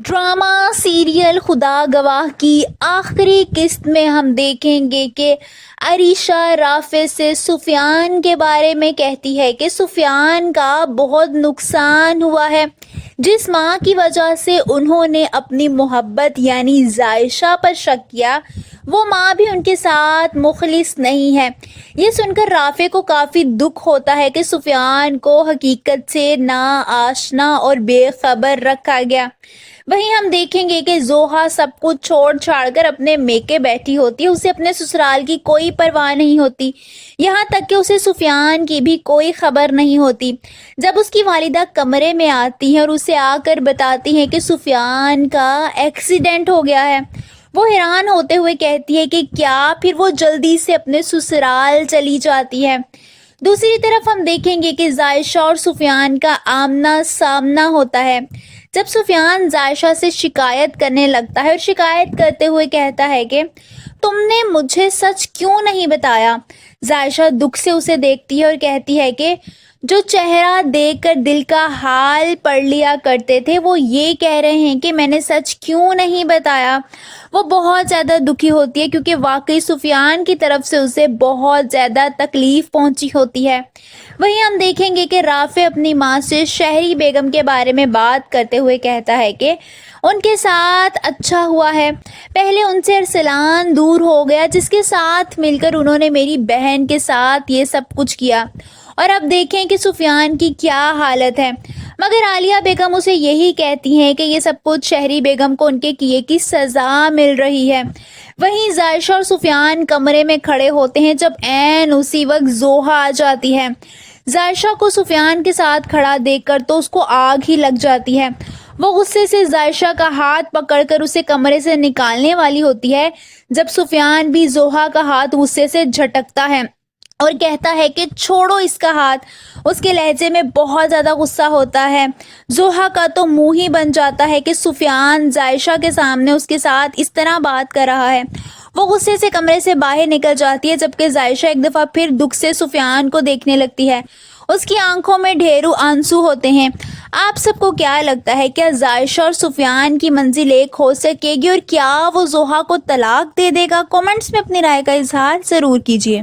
Drama serial खुदा गवाह की आखिरी किस्त में हम देखेंगे कि अरीशा राफे से सुफियान के बारे में कहती है कि सुफियान का बहुत नुकसान हुआ है। जिस माँ की वजह से उन्होंने अपनी मोहब्बत यानी जायशा पर शक किया, वो माँ भी उनके साथ मुखलिस नहीं है। ये सुनकर राफे को काफ़ी दुख होता है कि सुफियान को हकीकत से ना आशना और बेखबर रखा गया। वहीं हम देखेंगे कि जोहा सब कुछ छोड़ छाड़ कर अपने मेके बैठी होती है। उसे अपने ससुराल की कोई परवाह नहीं होती, यहाँ तक कि उसे सुफियान की भी कोई खबर नहीं होती। जब उसकी वालिदा कमरे में आती है और उसे आकर बताती हैं कि सुफियान का एक्सीडेंट हो गया है, वो हैरान होते हुए कहती है कि क्या, फिर वो जल्दी से अपने ससुराल चली जाती है। दूसरी तरफ हम देखेंगे कि जायशा और सुफियान का आमना सामना होता है। जब सुफियान जायशा से शिकायत करने लगता है और शिकायत करते हुए कहता है कि तुमने मुझे सच क्यों नहीं बताया, जायशा दुख से उसे देखती है और कहती है कि जो चेहरा देखकर दिल का हाल पढ़ लिया करते थे, वो ये कह रहे हैं कि मैंने सच क्यों नहीं बताया। वो बहुत ज़्यादा दुखी होती है क्योंकि वाकई सुफियान की तरफ से उसे बहुत ज़्यादा तकलीफ़ पहुंची होती है। वहीं हम देखेंगे कि राफे अपनी माँ से शहरी बेगम के बारे में बात करते हुए कहता है कि उनके साथ अच्छा हुआ है। पहले उनसे अरसलान दूर हो गया, जिसके साथ मिलकर उन्होंने मेरी बहन के साथ ये सब कुछ किया, और अब देखें कि सुफियान की क्या हालत है। मगर आलिया बेगम उसे यही कहती हैं कि ये सब कुछ शहरी बेगम को उनके किए की सज़ा मिल रही है। वहीं जायशा और सुफियान कमरे में खड़े होते हैं जब ऐन उसी वक्त जोहा आ जाती है। जायशा को सुफियान के साथ खड़ा देखकर तो उसको आग ही लग जाती है। वो गुस्से से जायशा का हाथ पकड़कर उसे कमरे से निकालने वाली होती है, जब सुफियान भी जोहा का हाथ गुस्से से झटकता है और कहता है कि छोड़ो इसका हाथ। उसके लहजे में बहुत ज़्यादा गुस्सा होता है। जोहा का तो मुंह ही बन जाता है कि सुफियान जायशा के सामने उसके साथ इस तरह बात कर रहा है। वो गुस्से से कमरे से बाहर निकल जाती है, जबकि जायशा एक दफ़ा फिर दुख से सुफियान को देखने लगती है। उसकी आंखों में ढेरों आंसू होते हैं। आप सबको क्या लगता है, क्या जायशा और सुफियान की मंजिल एक हो सकेगी और क्या वो जोहा को तलाक दे देगा? कमेंट्स में अपनी राय का इजहार ज़रूर कीजिए।